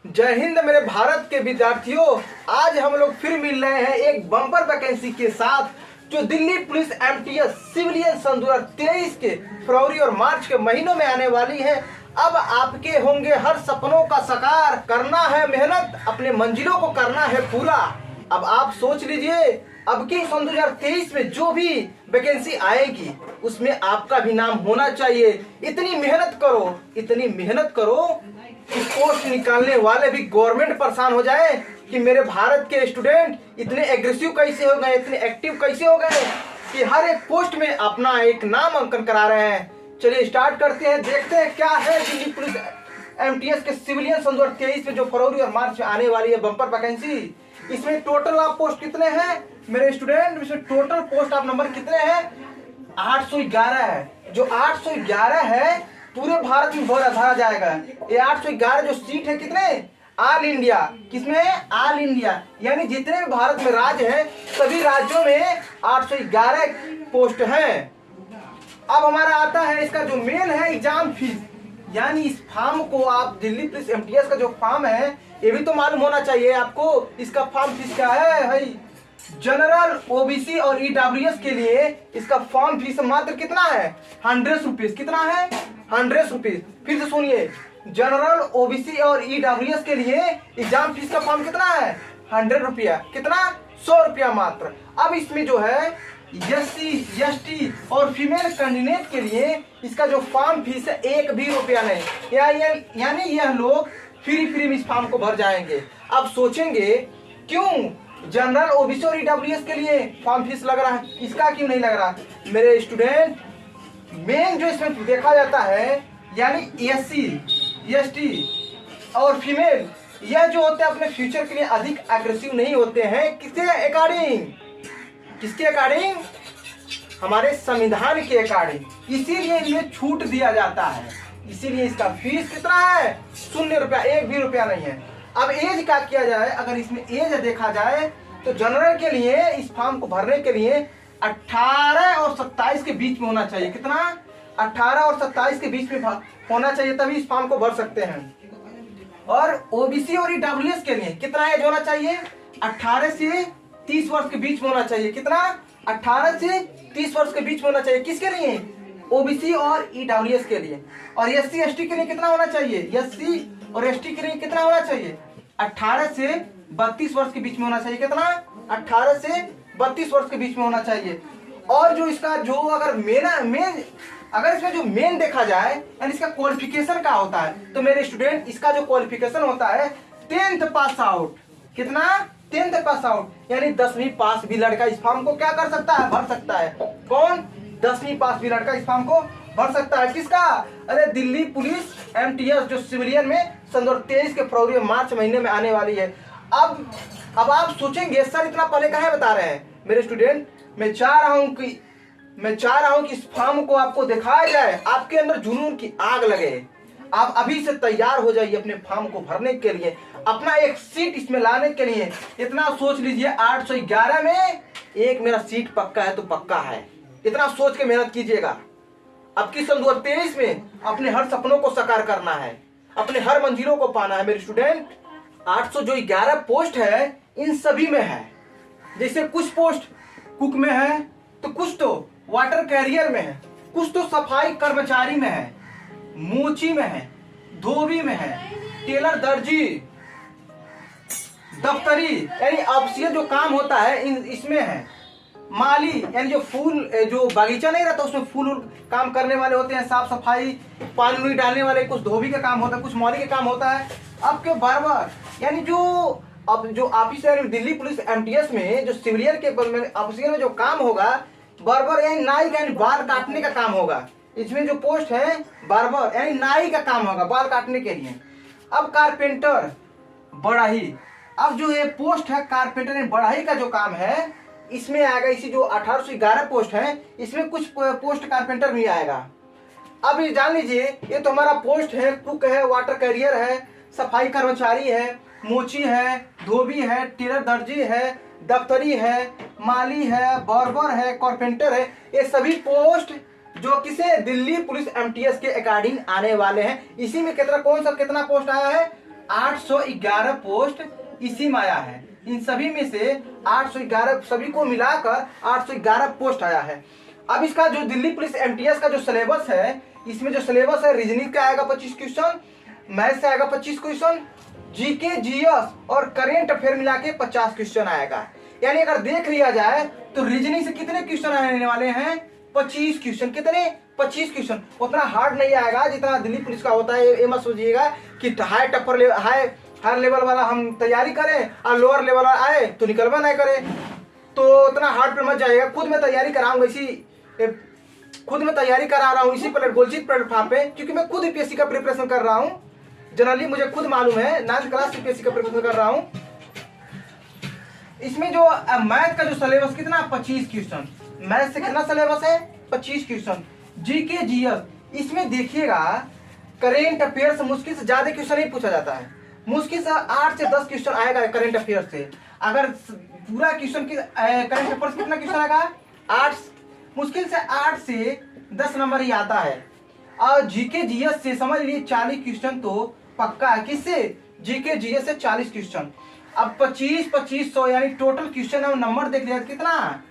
जय हिंद मेरे भारत के विद्यार्थियों। आज हम लोग फिर मिल रहे हैं एक बम्पर वैकेंसी के साथ जो दिल्ली पुलिस एमटीएस सिविलियन सन 2023 के फरवरी और मार्च के महीनों में आने वाली है। अब आपके होंगे हर सपनों का साकार, करना है मेहनत, अपने मंजिलों को करना है पूरा। अब आप सोच लीजिए, अब की सन 2023 में जो भी वैकेंसी आएगी उसमें आपका भी नाम होना चाहिए। इतनी मेहनत करो, इतनी मेहनत करो कि पोस्ट निकालने वाले भी गवर्नमेंट परेशान हो जाए कि मेरे भारत के स्टूडेंट इतने एग्रेसिव कैसे हो गए, इतने एक्टिव कैसे हो गए कि हर एक पोस्ट में अपना एक नाम अंकन करा रहे हैं। चलिए स्टार्ट करते हैं, देखते हैं क्या है दिल्ली पुलिस एमटीएस के सिविलियन सन 2023 में जो फरवरी और मार्च में आने वाली है बम्पर वैकेंसी। इसमें टोटल आप पोस्ट कितने हैं मेरे स्टूडेंट? इसमें टोटल पोस्ट आप नंबर कितने हैं? 811 है। जो 811 है पूरे भारत में भरा जाएगा। ये 811 जो सीट है कितने? All India. किसमें? ऑल इंडिया, यानी जितने भी भारत में राज्य हैं सभी राज्यों में 811 पोस्ट हैं। अब हमारा आता है इसका जो मेन है एग्जाम फीस, यानी इस फॉर्म को आप दिल्ली पुलिस एमटीएस का जो फॉर्म है ये भी तो मालूम होना चाहिए आपको। इसका फॉर्म फीस क्या है भाई? जनरल, ओबीसी और ईडब्ल्यूएस के लिए इसका फॉर्म फीस मात्र कितना है? 100 रुपीज। कितना है? 100 रुपीज। फिर से सुनिए, जनरल, ओबीसी और ईडब्ल्यूएस के लिए एग्जाम फीस का फॉर्म कितना है? 100 रुपया। कितना? 100 रुपया मात्र। अब इसमें जो है एससी, एसटी और फीमेल कैंडिडेट के लिए इसका जो फॉर्म फीस है 1 भी रुपया नहीं, यानी यह लोग फ्री में इस फॉर्म को भर जाएंगे। अब सोचेंगे क्यों जनरल, ओबीसी और ईडब्ल्यूएस के लिए फॉर्म फीस लग रहा है, इसका क्यों नहीं लग रहा? मेरे स्टूडेंट, मेन जो इसमें देखा जाता है यानी एससी, एसटी और फीमेल, यह जो होते हैं अपने फ्यूचर के लिए अधिक एग्रेसिव नहीं होते हैं। किसके अकॉर्डिंग? किसके अकॉर्डिंग? हमारे संविधान के अकॉर्डिंग। इसीलिए इन्हें छूट दिया जाता है। इसीलिए इसका फीस कितना है? 0 रुपया, 1 भी रुपया नहीं है। अब एज क्या किया जाए? अगर इसमें एज देखा जाए तो जनरल के लिए इस फॉर्म को भरने के लिए 18 और 27 के बीच में होना चाहिए। कितना? 18 और 27 के बीच में होना चाहिए, तभी इस फॉर्म को भर सकते हैं। और ओबीसी और ईडब्ल्यूएस के लिए कितना एज होना चाहिए? 18 से 30 वर्ष के बीच में होना चाहिए। कितना? 18 से 30 वर्ष के बीच में होना चाहिए। किसके लिए? ओबीसी और ईडब्ल्यूएस के लिए। और एससी एसटी के लिए कितना होना चाहिए? एससी और एसटी के लिए कितना होना चाहिए? 18 से 32 वर्ष के बीच में होना चाहिए। कितना? 18 से 32 वर्ष के बीच में होना चाहिए। और जो इसका जो अगर अगर इसमें जो मेन देखा जाए यानी इसका क्वालिफिकेशन क्या होता है, तो मेरे स्टूडेंट इसका जो क्वालिफिकेशन होता है 10th पास आउट। कितना? 10th पास आउट, यानी 10वीं पास भी लड़का इस फॉर्म को क्या कर सकता है? भर सकता है। कौन? 10वीं पास भी लड़का इस फॉर्म को भर सकता है। किसका? अरे दिल्ली पुलिस एमटीएस जो सिविलियन में सन 2023 के फरवरी और मार्च महीने में आने वाली है। अब आप सोचेंगे सर इतना पहले काहे बता रहे हैं? मेरे स्टूडेंट, मैं चाह रहा हूं कि इस फॉर्म को आपको दिखाया जाए, आपके अंदर जुनून की आग लगे। आप अभी से तैयार हो जाइए अपने फॉर्म को भरने के लिए, अपना एक सीट इसमें लाने के लिए। इतना सोच लीजिए, 811 में एक मेरा सीट पक्का है तो पक्का है। इतना सोच के मेहनत कीजिएगा। अब की सन 2023 में अपने हर सपनों को साकार करना है, अपने हर मंजिलों को पाना है। मेरे स्टूडेंट, 811 पोस्ट है, इन सभी में है। जैसे कुछ पोस्ट कुक में है, तो कुछ तो वाटर कैरियर में है, कुछ तो सफाई कर्मचारी में है, मोची में है, धोबी में है, टेलर, दर्जी, दफ्तरी यानी ऑफिशियल जो काम होता है इसमें है, माली यानी जो फूल, जो बागीचा नहीं रहता उसमें फूल काम करने वाले होते हैं, साफ सफाई, पानी डालने वाले, कुछ धोबी का काम होता है, कुछ मौली का काम होता है। अब के बार यानी जो ऑफिसर दिल्ली पुलिस एमटीएस में जो सिविलियन के ऑफिसर में जो काम होगा बार्बर यानी नाई यानी बाल काटने का काम होगा। इसमें जो पोस्ट है बार्बर यानी नाई का काम होगा, बाल काटने के लिए। अब कारपेंटर, बढ़ाई, अब जो ये पोस्ट है कारपेंटर यानी बढ़ाई का जो काम है इसमें आएगा। इसी जो 1811 पोस्ट है इसमें कुछ पोस्ट कारपेंटर भी आएगा। अब ये जान लीजिए, ये तो हमारा पोस्ट है, कुक है, वाटर कैरियर है, सफाई कर्मचारी है, मोची है, धोबी है, टेलर, दर्जी है, दफ्तरी है, माली है, बार्बर है, कारपेंटर है। ये सभी पोस्ट जो किसे दिल्ली पुलिस एमटीएस के अकॉर्डिंग आने वाले हैं। इसी में कितना पोस्ट आया है? 811 पोस्ट इसी में आया है। इन सभी में से 811 सभी को मिलाकर 811 पोस्ट आया है। अब इसका जो दिल्ली पुलिस एमटीएस का जो सिलेबस है, इसमें जो सिलेबस है रीजनिंग का आएगा 25 क्वेश्चन, मैथ से आएगा 25 क्वेश्चन, जीके जीएस और करेंट अफेयर मिला के 50 क्वेश्चन आएगा। यानी अगर देख लिया जाए तो रीजनिंग से कितने क्वेश्चन आने वाले हैं? 25 क्वेश्चन। कितने? 25 क्वेश्चन। उतना हार्ड नहीं आएगा जितना दिल्ली पुलिस का होता है। ये मत सोचिएगा कि हाई लेवल वाला हम तैयारी करें और लोअर लेवल वाला आए तो निकलवा नहीं करें, तो उतना हार्ड पे मत जाइएगा। खुद मैं तैयारी कराऊंगा खुद मैं तैयारी करा रहा हूँ इसी गोलजीत प्लेटफॉर्म पे, क्योंकि मैं खुद यूपीएससी का प्रिपरेशन कर रहा हूँ। जनरली मुझे खुद मालूम है, 9th क्लास यूपीएससी का प्रिपरेशन कर रहा हूँ। इसमें जो मैथ का जो सिलेबस कितना? 25 क्वेश्चन। मैथ से कितना सिलेबस है? 25 क्वेश्चन। जीके जीएस इसमें देखिएगा करेंट अफेयर से मुश्किल से ज्यादा क्वेश्चन नहीं पूछा जाता है। मुश्किल से 8 से 10 क्वेश्चन आएगा करेंट अफेयर से। अगर पूरा क्वेश्चन की करेंट अफेयर कितना क्वेश्चन आएगा? 8, मुश्किल से 8 से 10 नंबर ही आता है। और जीके जीएस से समझ लीजिए 40 क्वेश्चन तो पक्का है। किससे? जीके जीएस से 40 क्वेश्चन। अब 25-25 यानी टोटल क्वेश्चन है, नंबर देख लिया कितना?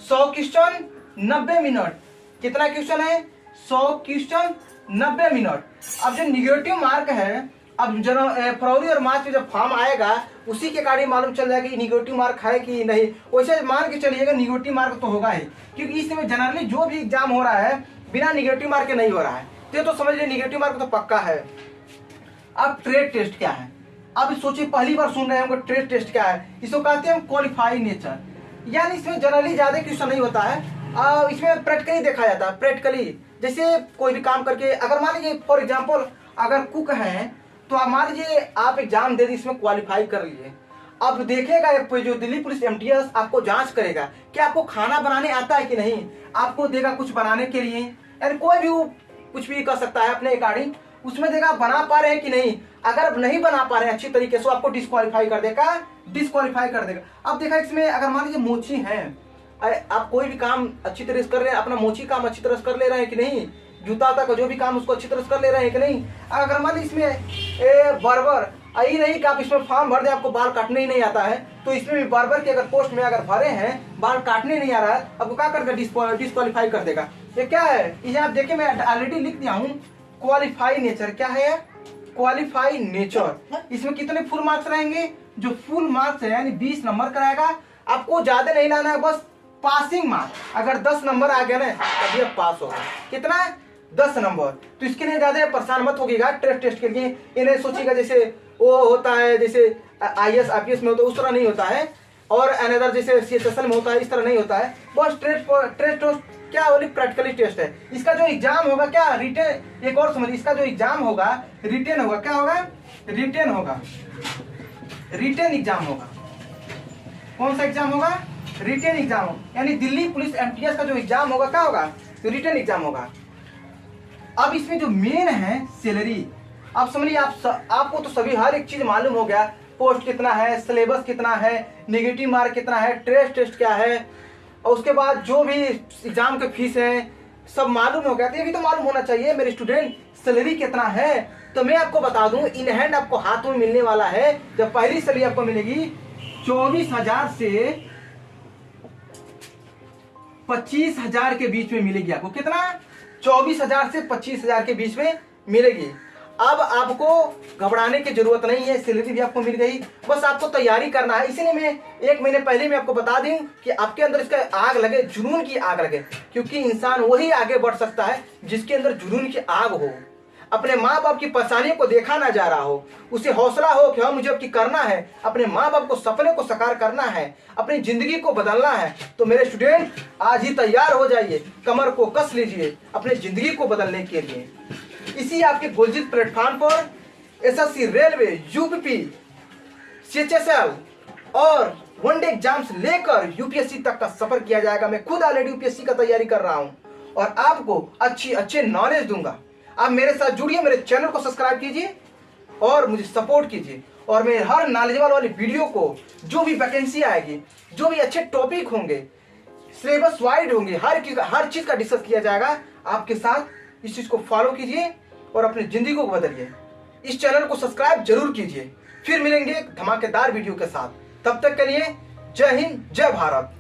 100 क्वेश्चन 90 मिनट। कितना क्वेश्चन है? 100 क्वेश्चन 90 मिनट। अब जो निगेटिव मार्क है, अब फरवरी और मार्च में जब फॉर्म आएगा उसी के अकॉर्डिंग मालूम चल जाएगा कि निगेटिव मार्क है कि नहीं। वैसे मान के चलिएगा निगेटिव मार्क तो होगा ही, क्योंकि इस समय जनरली जो भी एग्जाम हो रहा है बिना निगेटिव मार्क के नहीं हो रहा है। तो समझ लीजिए निगेटिव मार्क तो पक्का है। अब ट्रेड टेस्ट क्या है? अब सोचिए पहली बार सुन रहे होंगे ट्रेड टेस्ट क्या है। इसको कहते हैं क्वालिफाई नेचर। यानी इसमें जनरली ज्यादा क्वेश्चन नहीं होता है, इसमें प्रैक्टिकली देखा जाता है। प्रैक्टिकली जैसे कोई भी काम करके, अगर मान लीजिए फॉर एग्जाम्पल अगर कुक हैं तो आप मान लीजिए आप एग्जाम दे दी, इसमें क्वालिफाई कर लिए। अब देखेगा जो दिल्ली पुलिस एमटीएस आपको जांच करेगा कि आपको खाना बनाने आता है कि नहीं। आपको देगा कुछ बनाने के लिए, यानी कोई भी कुछ भी कर सकता है अपने अकॉर्डिंग, उसमें देगा बना पा रहे हैं कि नहीं। अगर नहीं बना पा रहे हैं अच्छी तरीके से, आपको डिस्क्वालीफाई कर देगा। अब देखा इसमें अगर मान लीजिए मोची है, आप कोई भी काम अच्छी तरह से कर रहे हैं, अपना मोची काम अच्छी तरह से कर ले रहे हैं कि नहीं, जूता तक जो भी काम उसको अच्छी तरह से कर ले रहे हैं कि नहीं। अगर मान लीजिए इसमें बर्बर यही नहीं कि आप इसमें फॉर्म भर दें, आपको बाल काटने ही नहीं आता है, तो इसमें भी बर्बर के अगर पोस्ट में अगर भरे हैं, बाल काटने नहीं आ रहा है, आपको क्या कर देगा? डिस्क्वालीफाई कर देगा। ये क्या है? इसे आप देखिए मैं ऑलरेडी लिख दिया हूँ, क्वालिफाई नेचर। क्या है? Qualify nature. इसमें कितने फुल मार्क्स रहेंगे? जो फुल मार्क्स है यानी 20 नंबर कराएगा। आपको ज्यादा नहीं लाना है, बस पासिंग मार्क्स। अगर 10 नंबर आ गया ना तभी आप पास होगा। कितना है? 10 नंबर। तो इसके लिए ज्यादा परेशान मत होगिएगा ट्रेड टेस्ट के लिए। इन्हें सोचिएगा जैसे वो होता है, जैसे आईएएस आईपीएस में होता है उस तरह नहीं होता है, और अनदर जैसे सीएचएसएल में होता है इस तरह नहीं होता है। बस ट्रेड टेस्ट क्या ओनली प्रैक्टिकली टेस्ट है। इसका जो एग्जाम होगा क्या? रिटेन। एक और समझिए, इसका जो एग्जाम होगा रिटेन होगा। क्या होगा? रिटेन होगा। रिटेन एग्जाम होगा। कौन सा एग्जाम होगा? रिटेन एग्जाम होगा। यानी दिल्ली पुलिस एमटीएस का जो एग्जाम होगा क्या होगा? रिटेन एग्जाम होगा। अब इसमें जो मेन है सैलरी, आप समझिए आपको तो सभी हर एक चीज मालूम हो गया। पोस्ट कितना है, सिलेबस कितना है, नेगेटिव मार्क कितना है, ट्रेड टेस्ट क्या है, और उसके बाद जो भी एग्जाम के फीस है सब मालूम हो गया। तो ये भी तो मालूम होना चाहिए मेरे स्टूडेंट सैलरी कितना है। तो मैं आपको बता दूं, इन हैंड आपको हाथ में मिलने वाला है। जब पहली सैलरी आपको मिलेगी 24,000 से 25,000 के बीच में मिलेगी। आपको कितना? 24,000 से 25,000 के बीच में मिलेगी। अब आपको घबराने की जरूरत नहीं है, सैलरी भी आपको मिल गई, बस आपको तैयारी करना है। इसीलिए मैं 1 महीने पहले मैं आपको बता दूं कि आपके अंदर इसका आग लगे, जुनून की आग लगे, क्योंकि इंसान वही आगे बढ़ सकता है जिसके अंदर जुनून की आग हो। अपने माँ बाप की परेशानियों को देखा ना जा रहा हो, उसे हौसला हो कि हाँ मुझे अब की करना है, अपने माँ बाप को सपने को साकार करना है, अपनी जिंदगी को बदलना है। तो मेरे स्टूडेंट आज ही तैयार हो जाइए, कमर को कस लीजिए अपने जिंदगी को बदलने के लिए। इसी आपके गोलजीत प्लेटफॉर्म पर एसएससी, रेलवे, यूपीपी, सीएचएसएल और वनडे एग्जाम्स लेकर यूपीएससी तक का सफर किया जाएगा। मैं खुद ऑलरेडी यूपीएससी का तैयारी कर रहा हूं और आपको अच्छे नॉलेज दूंगा। आप मेरे साथ जुड़िए, मेरे चैनल को सब्सक्राइब कीजिए और मुझे सपोर्ट कीजिए, और मेरे हर नॉलेजेबल वाली वीडियो को, जो भी वैकेंसी आएगी, जो भी अच्छे टॉपिक होंगे, सिलेबस वाइड होंगे, हर चीज का डिस्कस किया जाएगा आपके साथ। इस चीज को फॉलो कीजिए और अपनी जिंदगी को बदलिए। इस चैनल को सब्सक्राइब जरूर कीजिए। फिर मिलेंगे एक धमाकेदार वीडियो के साथ। तब तक के लिए जय हिंद, जय भारत।